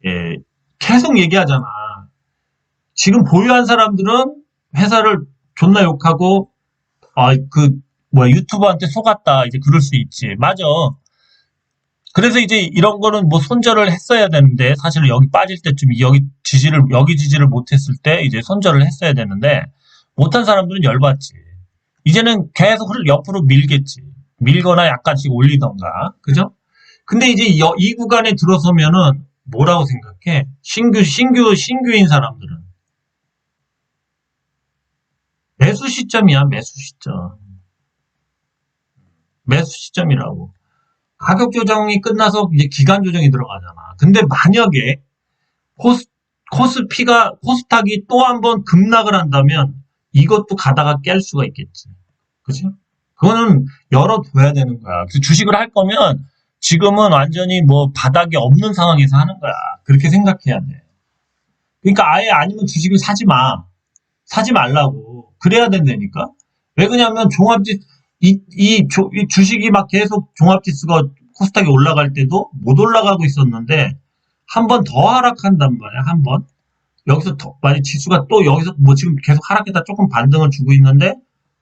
예, 계속 얘기하잖아. 지금 보유한 사람들은 회사를 존나 욕하고 그 뭐야 유튜버한테 속았다 이제 그럴 수 있지. 맞아. 그래서 이제 이런 거는 뭐 손절을 했어야 되는데 사실은 여기 빠질 때쯤 여기 지지를 못했을 때 이제 손절을 했어야 되는데 못한 사람들은 열받지. 이제는 계속 옆으로 밀겠지. 밀거나 약간씩 올리던가. 그죠? 근데 이제 이 구간에 들어서면은 뭐라고 생각해? 신규인 사람들은. 매수 시점이야, 매수 시점. 매수 시점이라고. 가격 조정이 끝나서 이제 기간 조정이 들어가잖아. 근데 만약에 코스닥이 또 한 번 급락을 한다면 이것도 가다가 깰 수가 있겠지. 그죠? 그거는 열어둬야 되는 거야. 그래서 주식을 할 거면 지금은 완전히 뭐 바닥이 없는 상황에서 하는 거야. 그렇게 생각해야 돼. 그러니까 아예 아니면 주식을 사지 마. 사지 말라고. 그래야 된다니까. 왜 그러냐면 이 주식이 막 계속 종합지수가 코스닥이 올라갈 때도 못 올라가고 있었는데 한 번 더 하락한단 말이야. 한 번. 여기서 만약 지수가 또 여기서 뭐 지금 계속 하락했다 조금 반등을 주고 있는데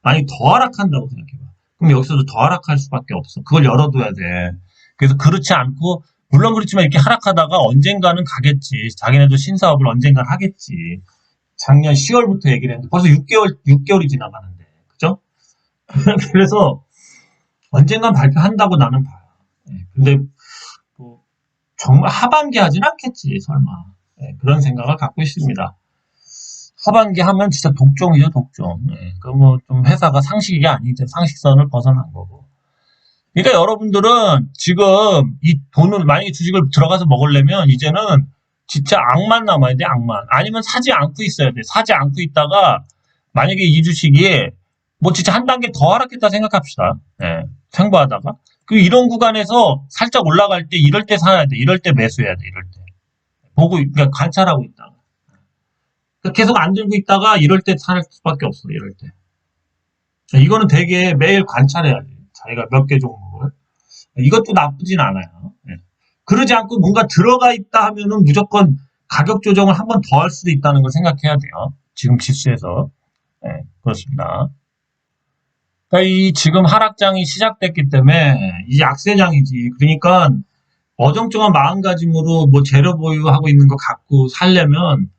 만약 더 하락한다고 생각해봐. 그럼 여기서도 더 하락할 수밖에 없어. 그걸 열어둬야 돼. 그래서 그렇지 않고 물론 그렇지만 이렇게 하락하다가 언젠가는 가겠지. 자기네도 신사업을 언젠가는 하겠지. 작년 10월부터 얘기를 했는데 벌써 6개월이 지나가는데. 그죠? 그래서 언젠간 발표한다고 나는 봐요. 근데 뭐 정말 하반기 하진 않겠지. 설마. 그런 생각을 갖고 있습니다. 하반기 하면 진짜 독종이죠, 독종. 그 뭐 좀 회사가 상식이 아니죠. 상식선을 벗어난 거고. 그러니까 여러분들은 지금 이 돈을 만약에 주식을 들어가서 먹으려면 이제는 진짜 악만 남아야 돼, 악만. 아니면 사지 않고 있어야 돼. 사지 않고 있다가 만약에 이 주식이 뭐 진짜 한 단계 더 하락했다 생각합시다. 생보하다가. 그 이런 구간에서 살짝 올라갈 때 이럴 때 사야 돼. 이럴 때 매수해야 돼. 이럴 때. 보고 그러니까 관찰하고 있다가. 계속 안 들고 있다가 이럴 때 살 수밖에 없어. 이럴 때. 이거는 되게 매일 관찰해야지. 자기가 몇 개 종목을. 이것도 나쁘진 않아요. 그러지 않고 뭔가 들어가 있다 하면은 무조건 가격 조정을 한 번 더 할 수도 있다는 걸 생각해야 돼요. 지금 지수에서. 그렇습니다. 그러니까 이 지금 하락장이 시작됐기 때문에 이 약세장이지. 그러니까 어정쩡한 마음가짐으로 뭐 재료 보유하고 있는 거 갖고 살려면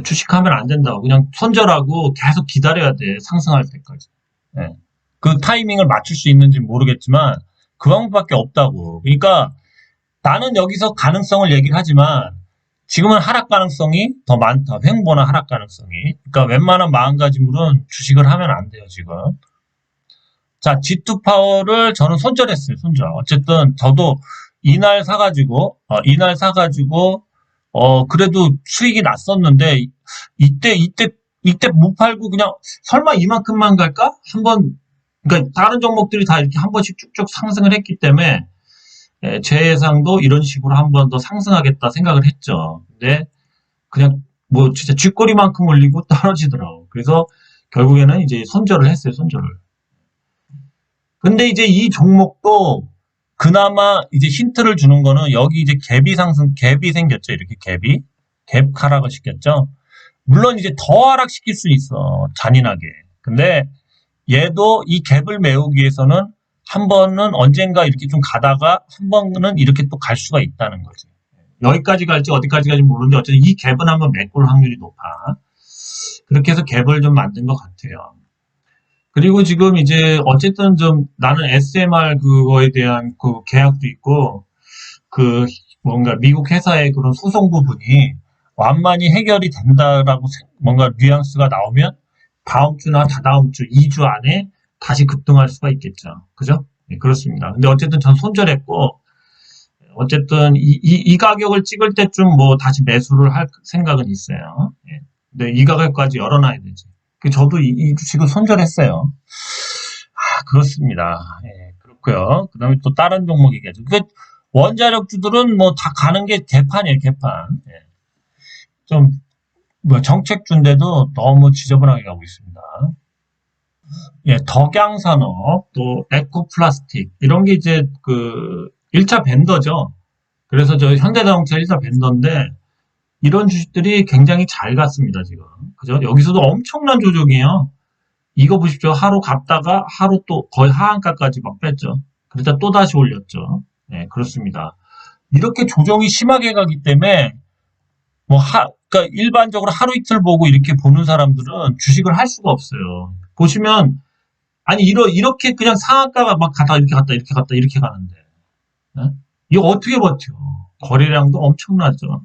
주식하면 안 된다고. 그냥 손절하고 계속 기다려야 돼. 상승할 때까지. 그 타이밍을 맞출 수 있는지 모르겠지만 그 방법밖에 없다고. 그러니까 나는 여기서 가능성을 얘기를 하지만 지금은 하락 가능성이 더 많다. 횡보나 하락 가능성이. 그러니까 웬만한 마음가짐으로는 주식을 하면 안 돼요. 지금. 자, G2파워를 저는 손절했어요. 손절. 어쨌든 저도 이날 사가지고 그래도 수익이 났었는데 이때 못 팔고 그냥 설마 이만큼만 갈까? 그러니까 다른 종목들이 다 이렇게 한 번씩 쭉쭉 상승을 했기 때문에 제 예상도 이런 식으로 한 번 더 상승하겠다 생각을 했죠. 근데 그냥 뭐 진짜 쥐꼬리만큼 올리고 떨어지더라고. 그래서 결국에는 이제 손절을 했어요. 손절을. 근데 이제 이 종목도 그나마 이제 힌트를 주는 거는 여기 이제 갭이 생겼죠. 이렇게 갭 하락을 시켰죠. 물론 이제 더 하락시킬 수 있어. 잔인하게. 근데 얘도 이 갭을 메우기 위해서는 한 번은 언젠가 이렇게 좀 가다가 한 번은 이렇게 또 갈 수가 있다는 거지. 여기까지 갈지 어디까지 갈지 모르는데 어쨌든 이 갭은 한번 메꿀 확률이 높아. 그렇게 해서 갭을 좀 만든 것 같아요. 그리고 지금 이제 어쨌든 좀 나는 SMR 그거에 대한 그 계약도 있고 그 뭔가 미국 회사의 그런 소송 부분이 완만히 해결이 된다라고 뭔가 뉘앙스가 나오면 다음 주나 다다음 주 2주 안에 다시 급등할 수가 있겠죠. 그죠? 네, 그렇습니다. 근데 어쨌든 전 손절했고 어쨌든 이 가격을 찍을 때쯤 뭐 다시 매수를 할 생각은 있어요. 근데 이 가격까지 열어놔야 되지. 저도 이 주식을 손절했어요. 그렇습니다. 그렇고요. 그 다음에 또 다른 종목 얘기하죠. 원자력주들은 뭐 다 가는 게 개판이에요, 개판. 좀, 뭐 정책주인데도 너무 지저분하게 가고 있습니다. 예, 덕양산업, 또 에코플라스틱, 이런 게 이제 그 1차 벤더죠. 그래서 저 현대자동차 1차 벤더인데, 이런 주식들이 굉장히 잘 갔습니다, 지금. 그죠? 여기서도 엄청난 조정이에요. 이거 보십시오. 하루 갔다가 하루 또 거의 하한가까지 막 뺐죠. 그러다 또 다시 올렸죠. 네, 그렇습니다. 이렇게 조정이 심하게 가기 때문에 그러니까 일반적으로 하루 이틀 보고 이렇게 보는 사람들은 주식을 할 수가 없어요. 보시면 아니 이렇게 그냥 상한가가 막 갔다 이렇게 갔다 이렇게 갔다 이렇게 가는데 네? 이거 어떻게 버텨? 거래량도 엄청나죠.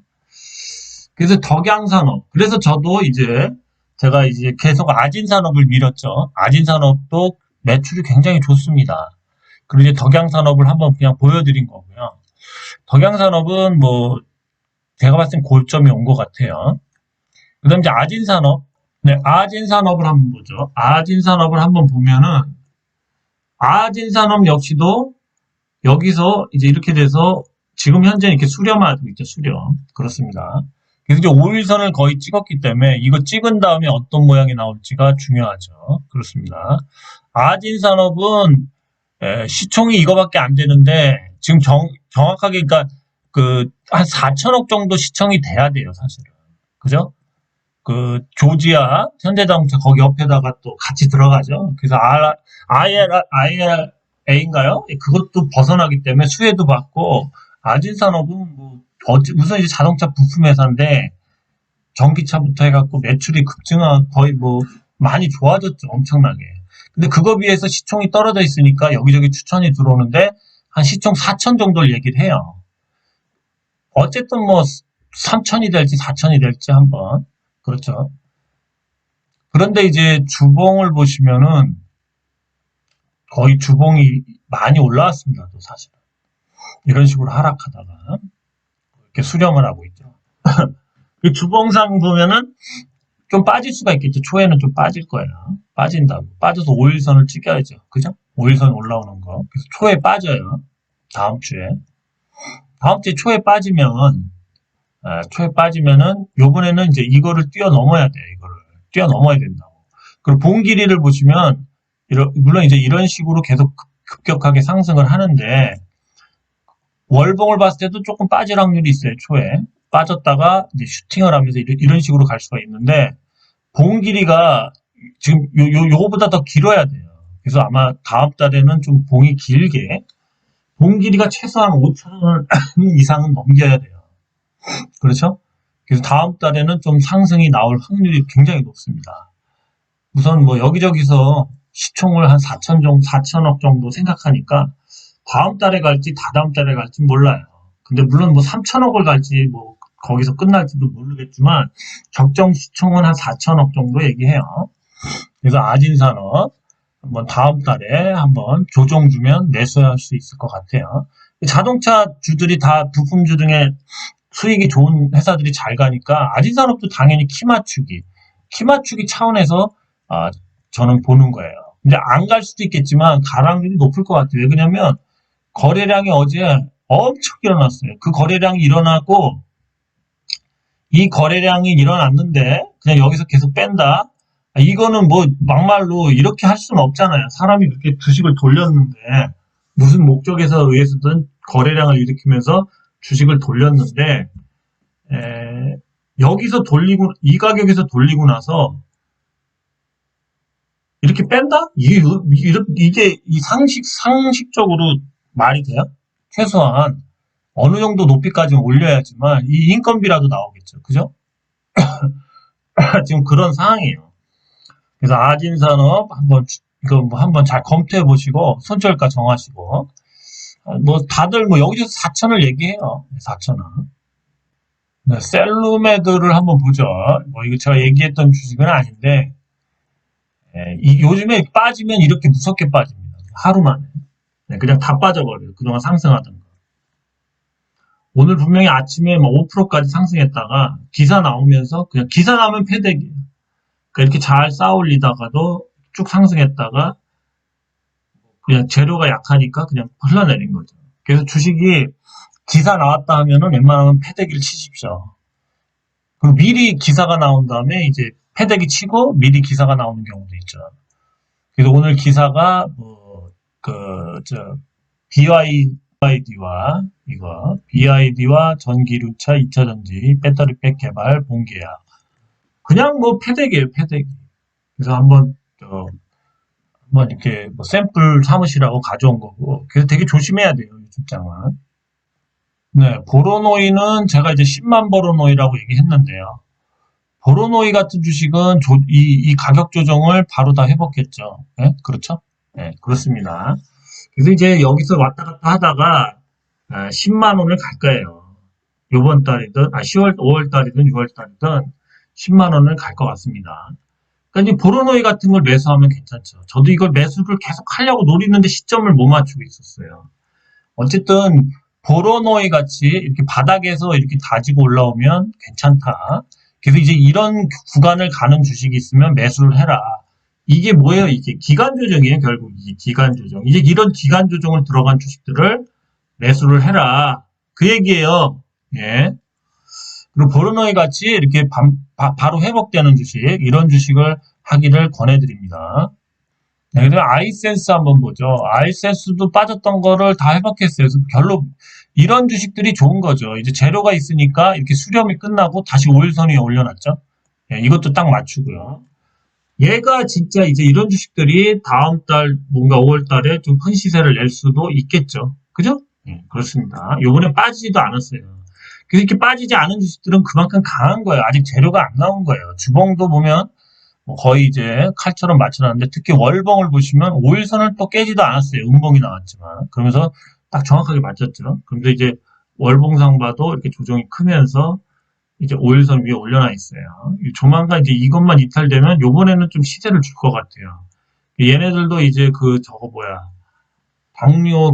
그래서 덕양산업. 그래서 저도 이제 제가 이제 계속 아진산업을 밀었죠. 아진산업도 매출이 굉장히 좋습니다. 그리고 이제 덕양산업을 한번 그냥 보여드린 거고요. 덕양산업은 뭐 제가 봤을 땐 고점이 온 것 같아요. 그 다음 이제 아진산업. 네, 아진산업을 한번 보죠. 아진산업을 한번 보면은 아진산업 역시도 여기서 이제 이렇게 돼서 지금 현재 이렇게 수렴하고 있죠. 수렴. 그렇습니다. 그래서 이제 5일선을 거의 찍었기 때문에 이거 찍은 다음에 어떤 모양이 나올지가 중요하죠. 그렇습니다. 아진산업은 시총이 이거밖에 안 되는데 지금 정확하게 그러니까 그 한 4천억 정도 시청이 돼야 돼요, 사실은. 그죠? 그 조지아 현대자동차 거기 옆에다가 또 같이 들어가죠. 그래서 IRA인가요? 그것도 벗어나기 때문에 수혜도 받고 아진산업은 뭐 우선 이제 자동차 부품 회사인데 전기차부터 해갖고 매출이 급증한 거의 뭐 많이 좋아졌죠, 엄청나게. 근데 그거 비해서 시총이 떨어져 있으니까 여기저기 추천이 들어오는데 한 시총 4천 정도를 얘기를 해요. 어쨌든 뭐 3천이 될지 4천이 될지 한번 그렇죠. 그런데 이제 주봉을 보시면은 거의 주봉이 많이 올라왔습니다. 또 사실은 이런 식으로 하락하다가 이렇게 수렴을 하고 있죠. 이 주봉상 보면은 좀 빠질 수가 있겠죠. 초에는 좀 빠질 거예요. 빠진다고. 빠져서 5일선을 찍어야죠. 그죠? 5일선 올라오는 거. 그래서 초에 빠져요. 다음 주에. 다음 주에 초에 빠지면은 요번에는 이제 이거를 뛰어넘어야 돼요. 이거를 뛰어넘어야 된다고. 그리고 봉 길이를 보시면 물론 이제 이런 식으로 계속 급격하게 상승을 하는데 월봉을 봤을 때도 조금 빠질 확률이 있어요. 초에 빠졌다가 이제 슈팅을 하면서 이런 식으로 갈 수가 있는데 봉 길이가 지금 요거보다 더 길어야 돼요. 그래서 아마 다음 달에는 좀 봉이 길게 봉 길이가 최소한 5천 이상은 넘겨야 돼요. 그렇죠? 그래서 다음 달에는 좀 상승이 나올 확률이 굉장히 높습니다. 우선 뭐 여기저기서 시총을 한 4천 정도, 4천억 정도 생각하니까 다음 달에 갈지 다다음 달에 갈지 몰라요. 근데 물론 뭐 3천억을 갈지 뭐 거기서 끝날지도 모르겠지만 적정 시총은 한 4천억 정도 얘기해요. 그래서 아진산업 한번 다음 달에 한번 조정 주면 매수할 수 있을 것 같아요. 자동차 주들이 다 부품주 등의 수익이 좋은 회사들이 잘 가니까 아진산업도 당연히 키 맞추기 차원에서 저는 보는 거예요. 이제 안 갈 수도 있겠지만 갈 확률이 높을 것 같아요. 왜 그러냐면 거래량이 어제 엄청 일어났어요. 그 거래량이 일어나고 이 거래량이 일어났는데 그냥 여기서 계속 뺀다. 이거는 뭐 막말로 이렇게 할 수는 없잖아요. 사람이 그렇게 주식을 돌렸는데 무슨 목적에서 의해서든 거래량을 일으키면서 주식을 돌렸는데 여기서 돌리고 이 가격에서 돌리고 나서 이렇게 뺀다? 이게 이 상식적으로 말이 돼요? 최소한 어느 정도 높이까지는 올려야지만 이 인건비라도 나오겠죠. 그죠? 지금 그런 상황이에요. 그래서 아진산업 이거 뭐 한번 잘 검토해 보시고 손절가 정하시고 뭐 다들 뭐 여기저기서 4천을 얘기해요. 4천은. 네, 셀루메드를 한번 보죠. 뭐 이거 제가 얘기했던 주식은 아닌데 요즘에 빠지면 이렇게 무섭게 빠집니다. 하루 만에. 네, 그냥 다 빠져버려요. 그동안 상승하던 거. 오늘 분명히 아침에 뭐 5%까지 상승했다가 기사 나오면서 그냥 기사 나오면 패대기예요. 그러니까 이렇게 잘 쌓아올리다가도 쭉 상승했다가 그냥 재료가 약하니까 그냥 흘러내린 거죠. 그래서 주식이 기사 나왔다 하면은 웬만하면 패대기를 치십시오. 그리고 미리 기사가 나온 다음에 이제 패대기 치고 미리 기사가 나오는 경우도 있죠. 그래서 오늘 기사가 BYD와 BYD와 전기륜차 2차전지 배터리팩 개발 본계약. 그냥 뭐 패대기예요, 패대기. 그래서 한번 이렇게 뭐 샘플 사무실하고 가져온 거고. 그래서 되게 조심해야 돼요, 이 출장은. 네, 보로노이는 제가 이제 10만 보로노이라고 얘기했는데요. 보로노이 같은 주식은 이 가격 조정을 바로 다 회복했죠. 네? 그렇죠? 네, 그렇습니다. 그래서 이제 여기서 왔다 갔다 하다가 10만 원을 갈 거예요. 요번 달이든, 10월, 5월 달이든 6월 달이든 10만 원을 갈 것 같습니다. 그러니까 이제 보로노이 같은 걸 매수하면 괜찮죠. 저도 이걸 매수를 계속 하려고 노리는데 시점을 못 맞추고 있었어요. 어쨌든 보로노이 같이 이렇게 바닥에서 이렇게 다지고 올라오면 괜찮다. 그래서 이제 이런 구간을 가는 주식이 있으면 매수를 해라. 이게 뭐예요? 이게 기간 조정이에요, 결국. 이게 기간 조정. 이제 이런 기간 조정을 들어간 주식들을 매수를 해라. 그 얘기예요. 예. 그리고 보르노이 같이 이렇게 바로 회복되는 주식, 이런 주식을 하기를 권해드립니다. 네, 그래서 아이센스 한번 보죠. 아이센스도 빠졌던 거를 다 회복했어요. 그래서 별로 이런 주식들이 좋은 거죠. 이제 재료가 있으니까 이렇게 수렴이 끝나고 다시 5일선 위에 올려놨죠. 예, 이것도 딱 맞추고요. 얘가 진짜 이제 이런 주식들이 다음 달 뭔가 5월 달에 좀 큰 시세를 낼 수도 있겠죠. 그죠? 예, 그렇습니다. 요번에 빠지지도 않았어요. 그래서 이렇게 빠지지 않은 주식들은 그만큼 강한 거예요. 아직 재료가 안 나온 거예요. 주봉도 보면 뭐 거의 이제 칼처럼 맞춰놨는데 특히 월봉을 보시면 5일선을 또 깨지도 않았어요. 음봉이 나왔지만. 그러면서 딱 정확하게 맞췄죠. 그런데 이제 월봉상 봐도 이렇게 조정이 크면서 이제 5일선 위에 올려놔 있어요. 조만간 이제 이것만 이탈되면 요번에는 좀 시세를 줄 것 같아요. 얘네들도 이제 당뇨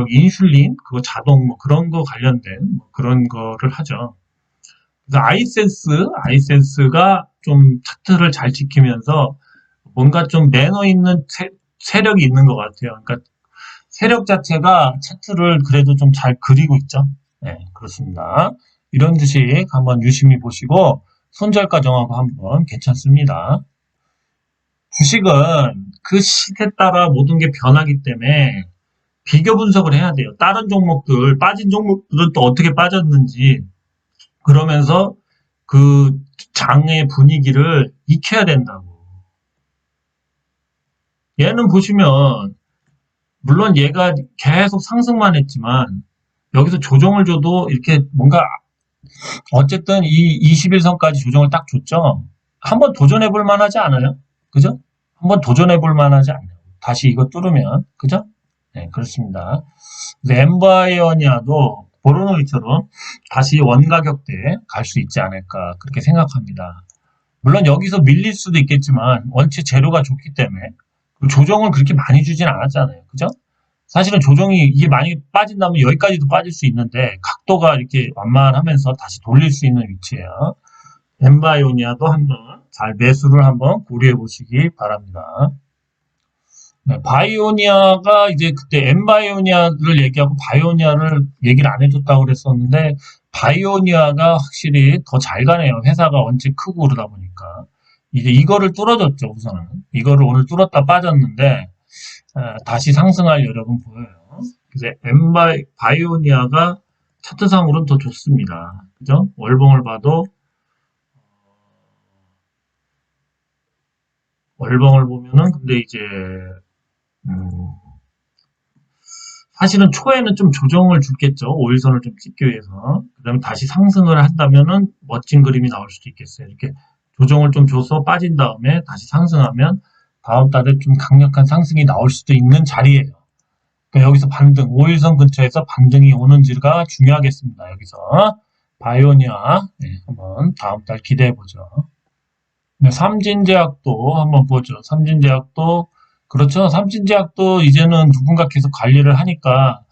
인슐린 그거 자동 뭐 그런 거 관련된 뭐 그런 거를 하죠. 그래서 아이센스가 좀 차트를 잘 지키면서 뭔가 좀 매너 있는 세력이 있는 것 같아요. 그러니까 세력 자체가 차트를 그래도 좀 잘 그리고 있죠. 네, 그렇습니다. 이런 주식 한번 유심히 보시고 손절가 정하고 한번 괜찮습니다. 주식은 그 시기에 따라 모든 게 변하기 때문에 비교 분석을 해야 돼요. 다른 종목들, 빠진 종목들은 또 어떻게 빠졌는지, 그러면서 그 장의 분위기를 익혀야 된다고. 얘는 보시면, 물론 얘가 계속 상승만 했지만, 여기서 조정을 줘도 이렇게 뭔가, 어쨌든 이 21선까지 조정을 딱 줬죠? 한번 도전해 볼 만하지 않아요? 그죠? 한번 도전해 볼 만하지 않아요? 다시 이거 뚫으면, 그죠? 네, 그렇습니다. 엠바이오니아도 보로노이처럼 다시 원가격대에 갈 수 있지 않을까 그렇게 생각합니다. 물론 여기서 밀릴 수도 있겠지만 원체 재료가 좋기 때문에 조정을 그렇게 많이 주진 않았잖아요. 그죠? 사실은 조정이 이게 많이 빠진다면 여기까지도 빠질 수 있는데 각도가 이렇게 완만하면서 다시 돌릴 수 있는 위치예요. 엠바이오니아도 한번 잘 매수를 한번 고려해 보시기 바랍니다. 네, 바이오니아가 이제 그때 엠바이오니아를 얘기하고 바이오니아를 얘기를 안 해줬다고 그랬었는데 바이오니아가 확실히 더 잘 가네요. 회사가 원체 크고 그러다 보니까 이제 이거를 뚫어줬죠. 우선은 이거를 오늘 뚫었다 빠졌는데 다시 상승할 여력은 보여요. 그래서 바이오니아가 차트상으로는 더 좋습니다. 그죠? 월봉을 봐도 월봉을 보면은 근데 이제 사실은 초에는 좀 조정을 주겠죠. 5일선을 좀 찍기 위해서. 그 다음에 다시 상승을 한다면은 멋진 그림이 나올 수도 있겠어요. 이렇게 조정을 좀 줘서 빠진 다음에 다시 상승하면 다음 달에 좀 강력한 상승이 나올 수도 있는 자리예요. 그러니까 여기서 반등, 5일선 근처에서 반등이 오는지가 중요하겠습니다. 여기서. 바이오니아, 네, 한번 다음 달 기대해보죠. 네, 삼진제약도 한번 보죠. 삼진제약도 그렇죠. 삼진제약도 이제는 누군가 계속 관리를 하니까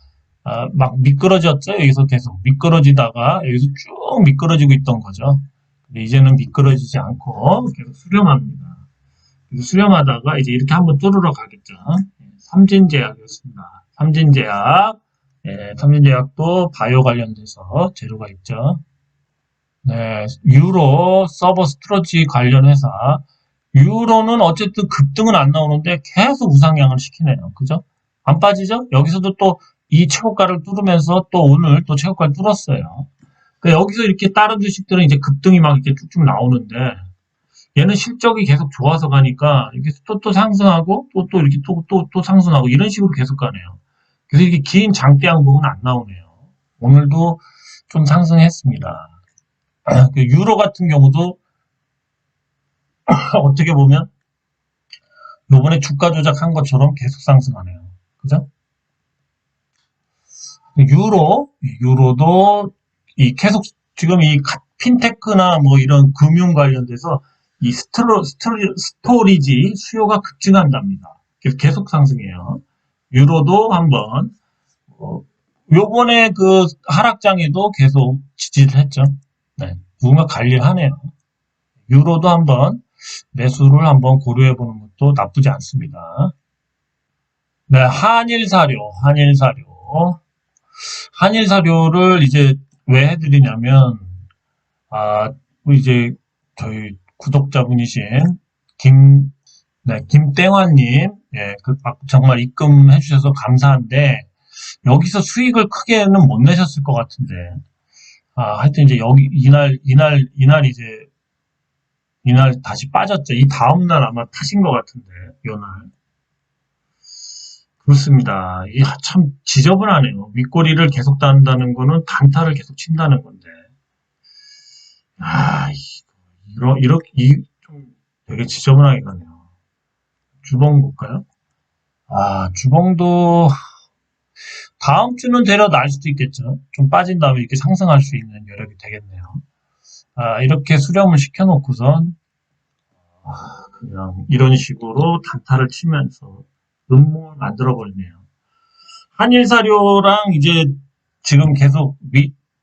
막 미끄러졌죠. 여기서 계속 미끄러지다가 여기서 쭉 미끄러지고 있던 거죠. 근데 이제는 미끄러지지 않고 계속 수렴합니다. 그래서 수렴하다가 이제 이렇게 한번 뚫으러 가겠죠. 삼진제약이었습니다. 삼진제약, 삼진제약도 바이오 관련돼서 재료가 있죠. 네, 유로 서버 스토리지 관련 회사 유로는 어쨌든 급등은 안 나오는데 계속 우상향을 시키네요. 그죠? 안 빠지죠? 여기서도 또 이 최고가를 뚫으면서 또 오늘 또 최고가를 뚫었어요. 그러니까 여기서 이렇게 다른 주식들은 이제 급등이 막 이렇게 쭉쭉 나오는데 얘는 실적이 계속 좋아서 가니까 이렇게 또 상승하고 또 이렇게 또 상승하고 이런 식으로 계속 가네요. 그래서 이게 긴 장대 양봉은 안 나오네요. 오늘도 좀 상승했습니다. 그 유로 같은 경우도 어떻게 보면 요번에 주가 조작한 것처럼 계속 상승하네요. 그죠? 유로도 이 계속 지금 이 핀테크나 뭐 이런 금융 관련돼서 이 스토리지 수요가 급증한답니다. 그래서 계속 상승해요. 유로도 한번 요번에 그 하락장에도 계속 지지를 했죠. 네, 누군가 관리하네요. 유로도 한번 매수를 한번 고려해 보는 것도 나쁘지 않습니다. 네, 한일사료를 이제 왜 해드리냐면, 이제 저희 구독자분이신 김땡환님, 예, 정말 입금해 주셔서 감사한데, 여기서 수익을 크게는 못 내셨을 것 같은데, 하여튼 이제 여기, 이날 다시 빠졌죠. 이 다음날 아마 타신 것 같은데, 요날. 그렇습니다. 이 참 지저분하네요. 윗꼬리를 계속 단다는 거는 단타를 계속 친다는 건데. 아, 좀 되게 지저분하게 가네요. 주봉 볼까요? 주봉도 다음 주는 되려 날 수도 있겠죠. 좀 빠진 다음에 이렇게 상승할 수 있는 여력이 되겠네요. 이렇게 수렴을 시켜놓고선 그냥 이런 식으로 단타를 치면서 음모를 만들어버리네요. 한일사료랑 이제 지금 계속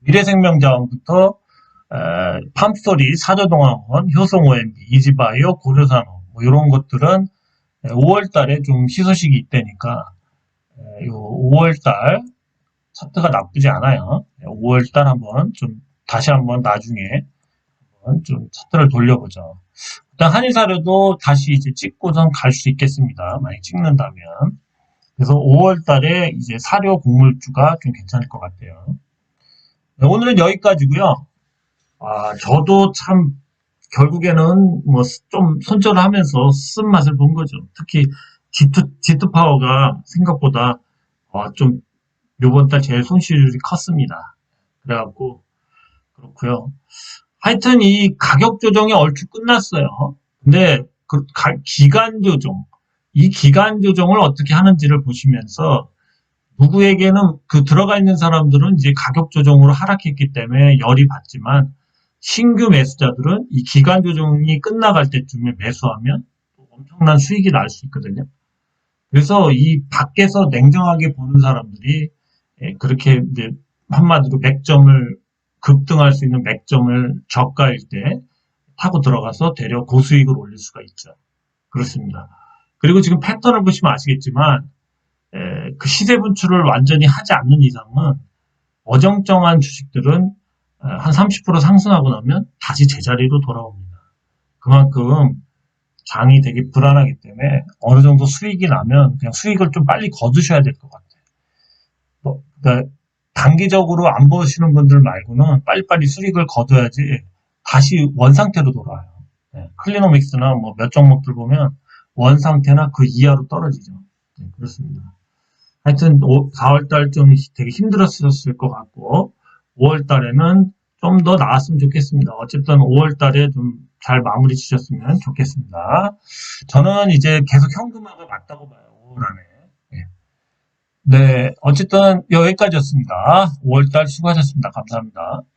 미래생명자원부터 팜스토리, 사저동화원, 효성OMB, 이지바이오, 고려산업 뭐 이런 것들은 5월달에 좀 희소식이 있다니까 5월달 차트가 나쁘지 않아요. 5월달 한번 좀 다시 한번 나중에 한번 좀 차트를 돌려보죠. 일단 한일사료도 다시 이제 찍고선 갈 수 있겠습니다. 만약 찍는다면. 그래서 5월 달에 이제 사료 곡물주가 좀 괜찮을 것 같아요. 네, 오늘은 여기까지고요. 저도 참 결국에는 뭐 좀 손절을 하면서 쓴맛을 본 거죠. 특히 G2 파워가 생각보다 좀 요번 달 제일 손실이 컸습니다. 그래갖고 그렇고요. 하여튼 이 가격 조정이 얼추 끝났어요. 근데 그 기간 조정, 이 기간 조정을 어떻게 하는지를 보시면서 누구에게는 그 들어가 있는 사람들은 이제 가격 조정으로 하락했기 때문에 열이 받지만 신규 매수자들은 이 기간 조정이 끝나갈 때쯤에 매수하면 엄청난 수익이 날 수 있거든요. 그래서 이 밖에서 냉정하게 보는 사람들이 그렇게 이제 한마디로 맥점을 급등할 수 있는 맥점을 저가일 때 타고 들어가서 대략 고수익을 올릴 수가 있죠. 그렇습니다. 그리고 지금 패턴을 보시면 아시겠지만 그 시세 분출을 완전히 하지 않는 이상은 어정쩡한 주식들은 한 30% 상승하고 나면 다시 제자리로 돌아옵니다. 그만큼 장이 되게 불안하기 때문에 어느 정도 수익이 나면 그냥 수익을 좀 빨리 거두셔야 될 것 같아요. 그러니까 단기적으로 안 보시는 분들 말고는 빨리빨리 수익을 거둬야지 다시 원상태로 돌아와요. 클리노믹스나 뭐 몇 종목들 보면 원상태나 그 이하로 떨어지죠. 그렇습니다. 하여튼 4월달 좀 되게 힘들었을 것 같고 5월달에는 좀 더 나았으면 좋겠습니다. 어쨌든 5월달에 좀 잘 마무리 주셨으면 좋겠습니다. 저는 이제 계속 현금화가 맞다고 봐요. 5월 안에. 네, 어쨌든 여기까지였습니다. 5월달 수고하셨습니다. 감사합니다.